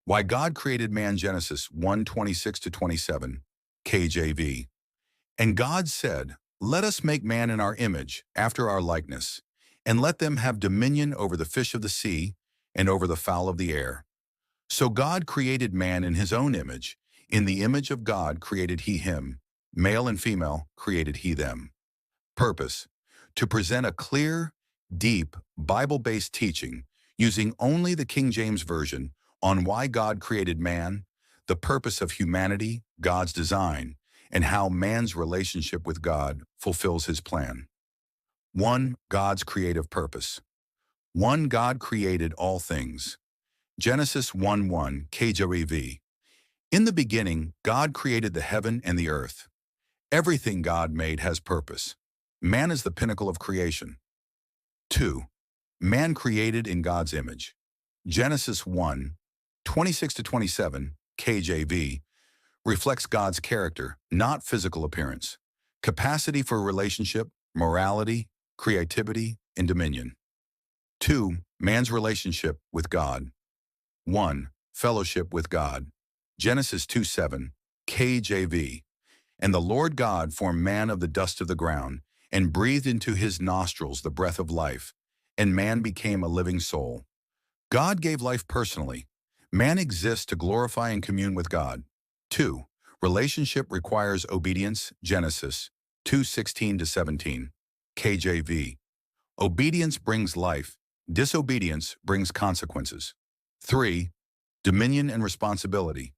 Why God Created Man, Genesis 1:26-27, KJV. And God said, "Let us make man in our image, after our likeness, and let them have dominion over the fish of the sea, and over the fowl of the air." So God created man in his own image. In the image of God created he him. Male and female created he them. Purpose: to present a clear, deep, Bible-based teaching using only the King James Version on why God created man, the purpose of humanity, God's design, and how man's relationship with God fulfills his plan. 1. God's creative purpose. 1. God created all things. Genesis 1:1 KJV. In the beginning, God created the heaven and the earth. Everything God made has purpose. Man is the pinnacle of creation. 2. Man created in God's image. Genesis 1:26-27 KJV reflects God's character, not physical appearance, capacity for relationship, morality, creativity, and dominion. 2. Man's relationship with God. 1. Fellowship with God. Genesis 2:7 KJV. And the Lord God formed man of the dust of the ground, and breathed into his nostrils the breath of life, and man became a living soul. God gave life personally. Man exists to glorify and commune with God. 2. Relationship requires obedience. Genesis 2:16-17 KJV. Obedience brings life. Disobedience brings consequences. 3. Dominion and responsibility.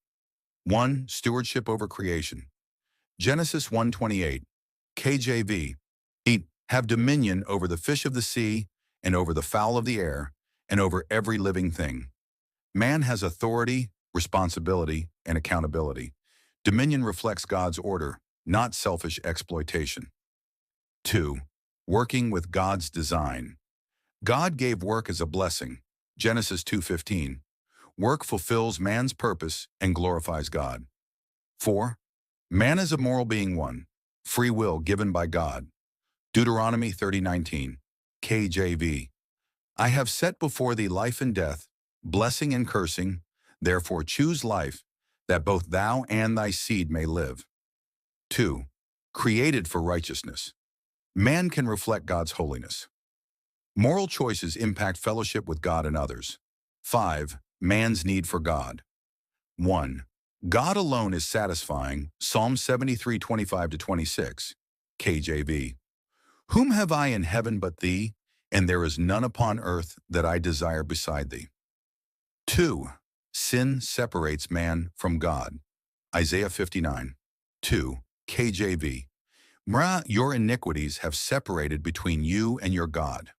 1. Stewardship over creation. Genesis 1:28 KJV. Have dominion over the fish of the sea, and over the fowl of the air, and over every living thing. Man has authority, responsibility, and accountability. Dominion reflects God's order, not selfish exploitation. 2. Working with God's design. God gave work as a blessing. Genesis 2:15. Work fulfills man's purpose and glorifies God. 4. Man is a moral being. 1. Free will given by God. Deuteronomy 30:19 KJV. I have set before thee life and death, blessing and cursing. Therefore choose life, that both thou and thy seed may live. 2. Created for righteousness. Man can reflect God's holiness. Moral choices impact fellowship with God and others. 5. Man's need for God. 1. God alone is satisfying. Psalm 73:25-26 KJV. Whom have I in heaven but thee? And there is none upon earth that I desire beside thee. 2. Sin separates man from God. Isaiah 59:2 KJV. Your iniquities have separated between you and your God.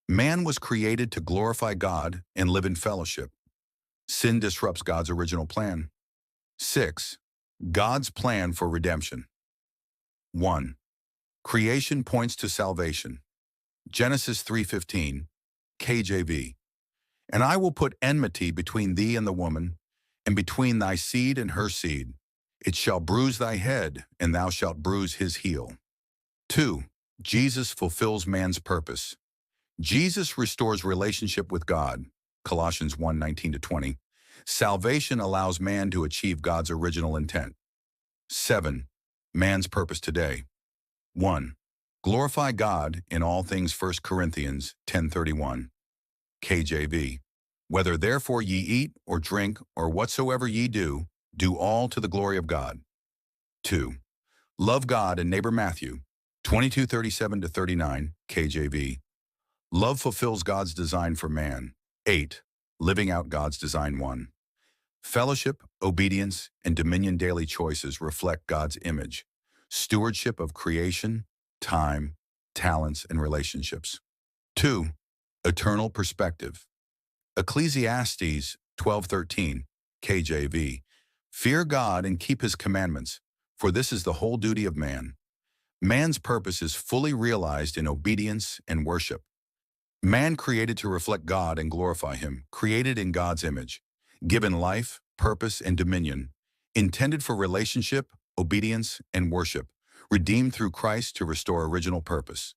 Man was created to glorify God and live in fellowship. Sin disrupts God's original plan. 6. God's plan for redemption. 1. Creation points to salvation. Genesis 3:15 KJV. And I will put enmity between thee and the woman, and between thy seed and her seed. It shall bruise thy head, and thou shalt bruise his heel. 2. Jesus fulfills man's purpose. Jesus restores relationship with God. Colossians 1:19-20. Salvation allows man to achieve God's original intent. 7. Man's purpose today. 1. Glorify God in all things. 1 Corinthians 10:31 KJV. Whether therefore ye eat or drink or whatsoever ye do, do all to the glory of God. 2. Love God and neighbor. Matthew 22:37-39 KJV. Love fulfills God's design for man. 8. Living out God's design. 1. Fellowship, obedience, and dominion. Daily choices reflect God's image. Stewardship of creation, time, talents, and relationships. 2. Eternal perspective. Ecclesiastes 12:13 KJV. Fear God and keep his commandments, for this is the whole duty of man. Man's purpose is fully realized in obedience and worship. Man created to reflect God and glorify him, created in God's image, given life, purpose, and dominion, intended for relationship, obedience, and worship, redeemed through Christ to restore original purpose.